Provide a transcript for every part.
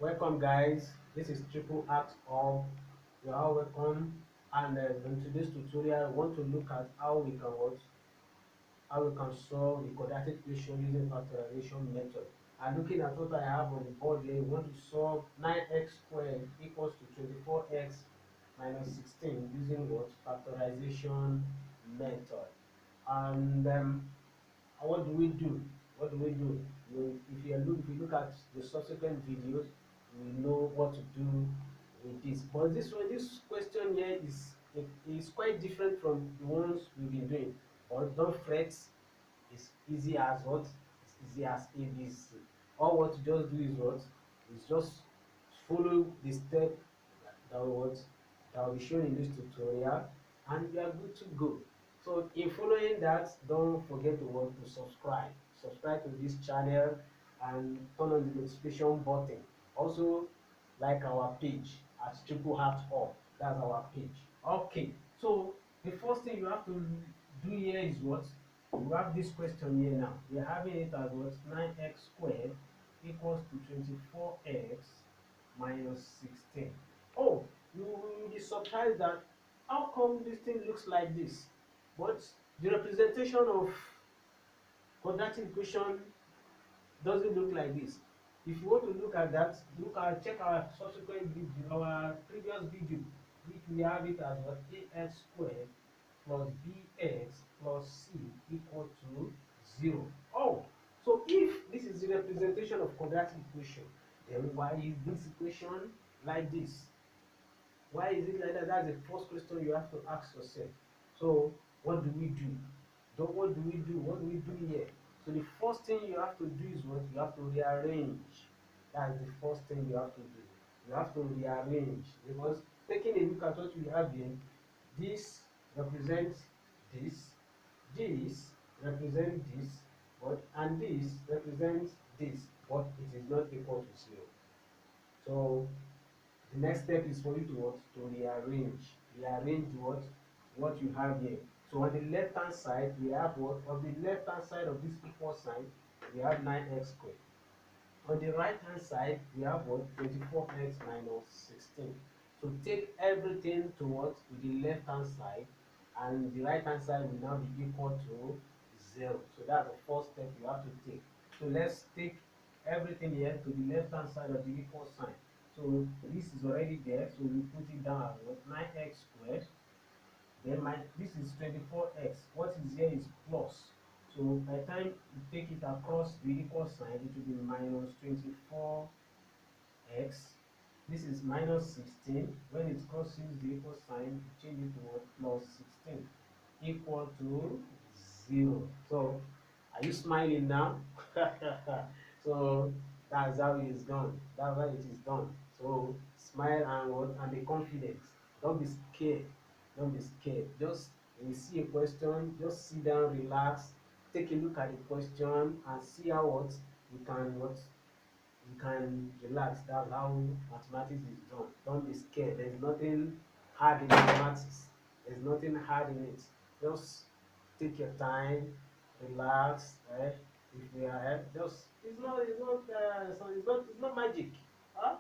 Welcome guys, this is Triple Act of. You are all welcome, and in today's tutorial we want to look at how we can solve the quadratic equation using factorization method. And looking at what I have on the board here, we want to solve 9x squared equals to 24x minus 16 using what? Factorization method. And what do we do? What do we do? If you look at the subsequent videos, we know what to do with this. But this question here is quite different from the ones we've been doing. But don't fret, it's easy as what? It's easy as ABC. All what you just do is what? Is just follow the step that what that will be shown in this tutorial, and you are good to go. So in following that, don't forget to want to subscribe to this channel and turn on the notification button. Also like our page at Triple Heart Up. That's our page. Okay, so the first thing you have to do here is what? You have this question here now. We're having it as what? 9x squared equals to 24x minus 16. Oh, you will be surprised that how come this thing looks like this? But the representation of quadratic equation doesn't look like this. If you want to look at that, check our subsequent video, our previous video, which we have it as what? Ax squared plus bx plus c equal to 0. Oh, so if this is the representation of quadratic equation, then why is this equation like this? Why is it like that? That's the first question you have to ask yourself. So what do we do? What do we do? What do we do here? So the first thing you have to do is what? You have to rearrange. That's the first thing you have to do. You have to rearrange, because taking a look at what we have here, this represents this, this represents this, but and this represents this, but it is not equal to 0. So the next step is for you to what? To rearrange. Rearrange what you have here. So on the left hand side we have what? On the left hand side of this equal sign we have 9x squared. On the right hand side we have what? 24x minus 16. So take everything to what? To the left hand side, and the right hand side will now be equal to 0. So that's the first step you have to take. So let's take everything here to the left hand side of the equal sign. So this is already there, so we put it down as what? 9x squared. Then this is 24x. What is here is plus. So by the time you take it across the equal sign, it will be minus 24x. This is minus 16. When it crosses the equal sign, you change it to what? Plus 16 equal to 0. So are you smiling now? So that's how it is done. That's how it is done. So smile and what? And be confident. Don't be scared. Don't be scared. Just when you see a question, just sit down, relax, take a look at the question and see how you can relax. That's how mathematics is done. Don't be scared. There's nothing hard in mathematics. There's nothing hard in it. Just take your time, relax. If we are just it's not magic. Huh?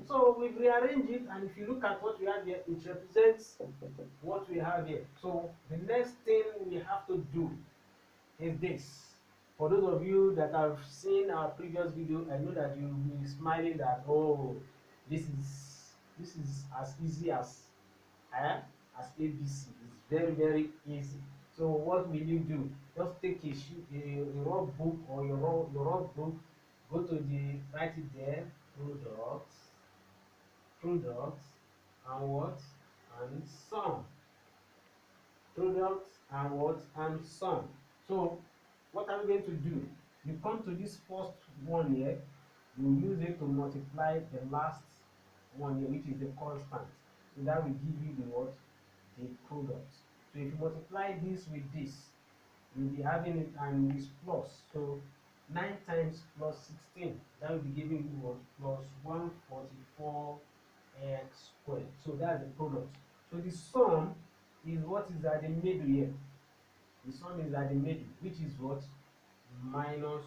So we've rearranged it, and if you look at what we have here, it represents what we have here. So the next thing we have to do is this. For those of you that have seen our previous video, I know that you'll be smiling that, oh, this is as easy eh, as ABC. It's very, very easy. So what will you do? Just take a raw book, or your raw book, go to the write it there, products, and what? And sum. Products and what? And sum. So what are we going to do? You come to this first one here, you use it to multiply the last one here, which is the constant. So that will give you the what? The product. So if you multiply this with this, you'll be having it, and it's plus. So 9 times plus 16, that will be giving you what? Plus 144 x squared. So that's the product. So the sum is what is at the middle here. The sum is at the middle, which is what? Minus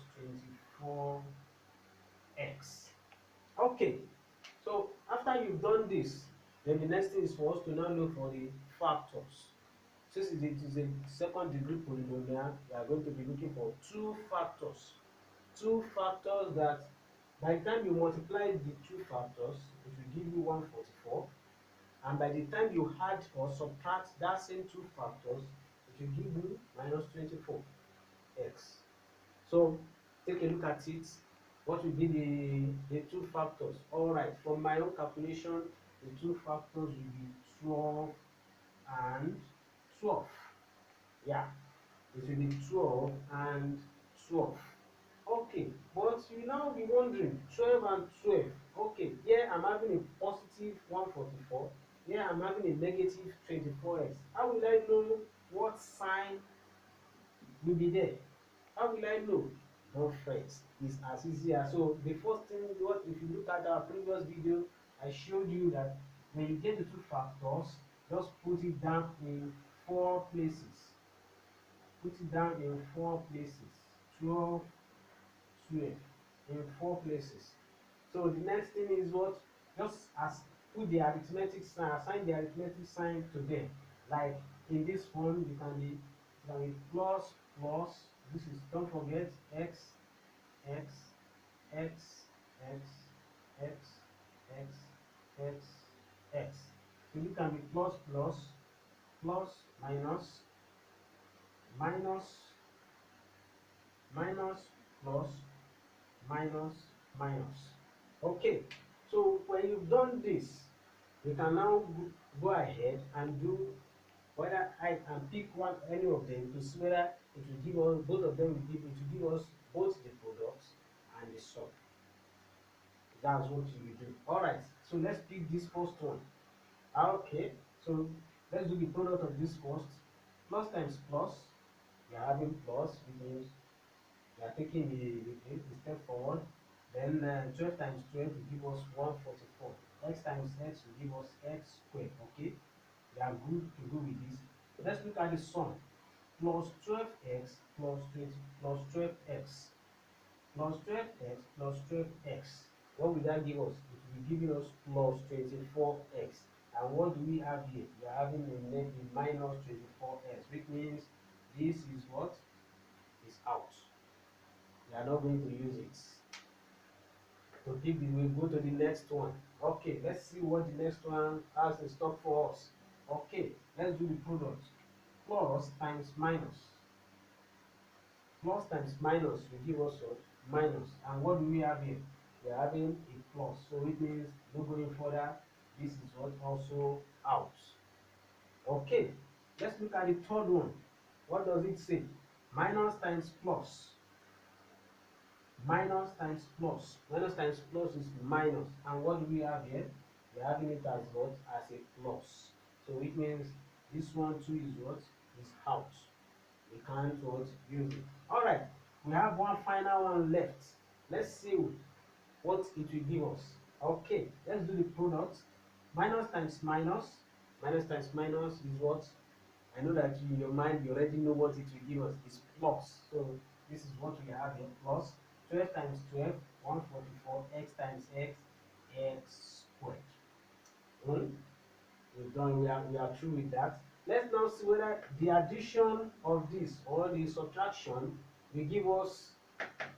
24x. Okay, after you've done this, then the next thing is for us to now look for the factors. Since it is a second degree polynomial, we are going to be looking for two factors. Two factors that by the time you multiply the two factors, it will give you 144. And by the time you add or subtract that same two factors, it will give you minus 24x. So take a look at it. What will be the two factors? All right, from my own calculation, the two factors will be 12 and 12. Yeah, it will be 12 and 12. Okay, but you now be wondering 12 and 12. Okay, here I'm having a positive 144. Here I'm having a negative 24x. How will I know what sign will be there? How will I know? Don't fret, it's as easy as so. The first thing, what if you look at our previous video, I showed you that when you get the two factors, just put it down in four places. Put it down in four places. 12, 12 in four places. So the next thing is what? Just as put the arithmetic sign, assign the arithmetic sign to them. Like in this form, you can be plus plus. This is, don't forget, x x x x x x x x. So you can be plus plus plus minus minus minus plus minus minus. Okay, so when you've done this, you can now go ahead and do whether I can pick one any of them to see whether it will give us both of them will give us both the products and the sum. That's what you will do. All right, so let's pick this first one. Okay, so let's do the product of this first. Plus times plus, we are having plus, which means we are taking the step forward. Then 12 times 12 will give us 144. X times x will give us x squared. Okay, we are good to go with this. Let's look at the sum. Plus 12x plus 20 plus 12x plus 12x plus 12x. What will that give us? It will be giving us plus 24x. And what do we have here? We are having a minus 24x, which means this is what is out. We are not going to use it. So pick the, we'll go to the next one. Okay, let's see what the next one has in stock for us. Okay, let's do the product. Plus times minus. Plus times minus will give us what? Minus. And what do we have here? We are having a plus. So it means no going further. This is what also out. Okay, let's look at the third one. What does it say? Minus times plus. Minus times plus. Minus times plus is minus. And what do we have here? We are having it as what? As a plus. So it means this one too is what? Is out. We can't what? Use it. Alright, we have one final one left. Let's see what it will give us. Okay, let's do the product. Minus times minus. Minus times minus is what? I know that in your mind you already know what it will give us. It's plus. So this is what we have here. Plus 12 times 12, 144, x times x, x squared. We've done, we are through with that. Let's now see whether the addition of this or the subtraction will give us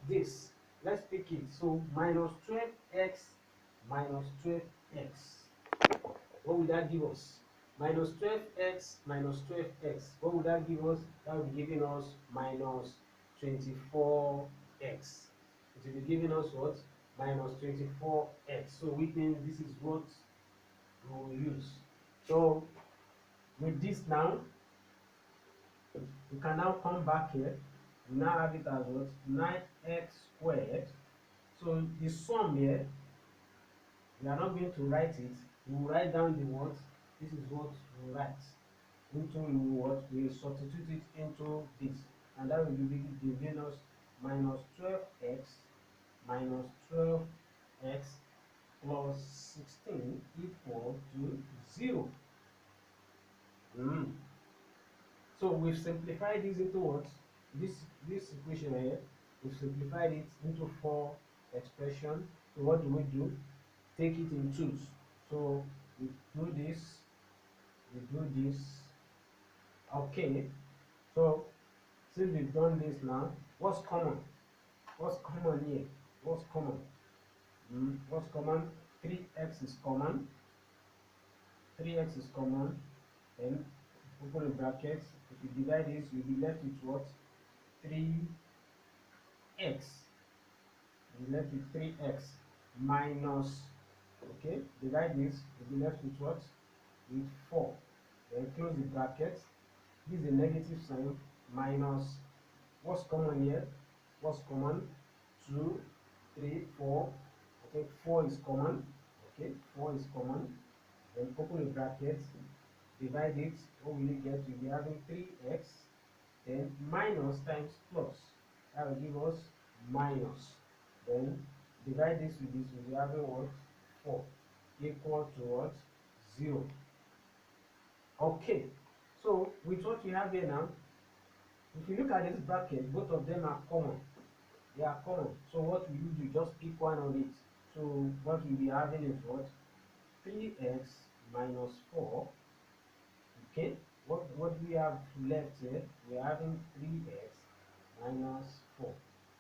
this. Let's pick it. So minus 12x minus 12x. What will that give us? Minus 12x minus 12x. What would that give us? That will be giving us minus 24x. It will be giving us what? Minus 24x. So which means this is what we will use. So with this now, we can now come back here. We now have it as what? 9x squared. So the sum here, we are not going to write it. We will write down the what? This is what we write into what? We substitute it into this. And that will be giving us minus 12x minus 12x plus 16 equal to 0. So we've simplified this into what? This equation here, we've simplified it into four expressions. So what do? Take it in twos. So we do this, we do this. Okay, so since we've done this now, what's common? What's common here? What's common? What's common? 3x is common. 3x is common. Then open the brackets. If you divide this, you'll be left with what? 3x. You'll be left with 3x minus. Okay, divide this. You'll be left with what? With 4. Then close the bracket. This is a negative sign. Minus. What's common here? What's common? 2, 3, 4. Okay, 4 is common. Okay, 4 is common. Then open the bracket, divide it. What will you get? You'll be having 3x, then minus times plus. That will give us minus. Then divide this with this. We'll be having what? 4 equal to what? 0. Okay, so with what you have here now, if you look at this bracket, both of them are common. They are common. So what will you do? Just pick one on it. So what we'll be having is what? 3x minus 4. Okay. What we have left here? We are having 3x minus 4.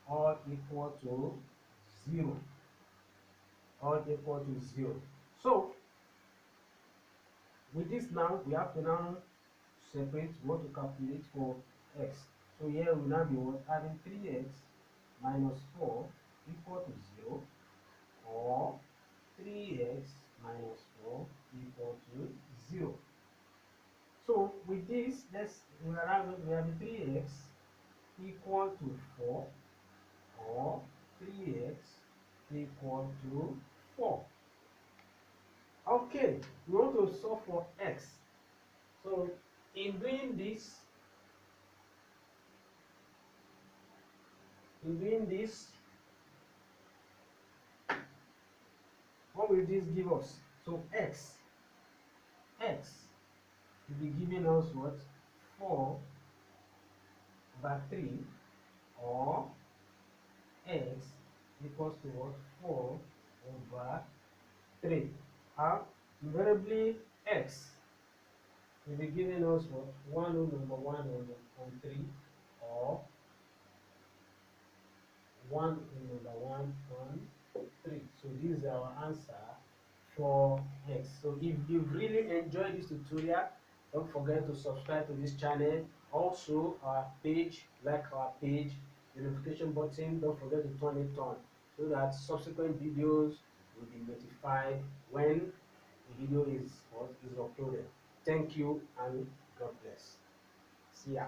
All equal to 0. All equal to 0. So with this now, we have to now separate what to calculate for x. So here we now be what? Having 3x minus 4 equal to 0, or 3x minus 4 equal to 0. So with this, we have 3x equal to 4, or 3x equal to 4. Okay, we want to solve for x. So in doing this, what will this give us? So x will be giving us what? 4 over 3, or x equals to what? 4 over 3. Invariably x will be giving us what? 1 over 1 on 3, or 1 over 1 on 3. So this is our answer for x. So if you've really enjoyed this tutorial, don't forget to subscribe to this channel. Also our page, like our page, the notification button, don't forget to turn it on so that subsequent videos will be notified when the video is uploaded. Thank you and God bless. See ya.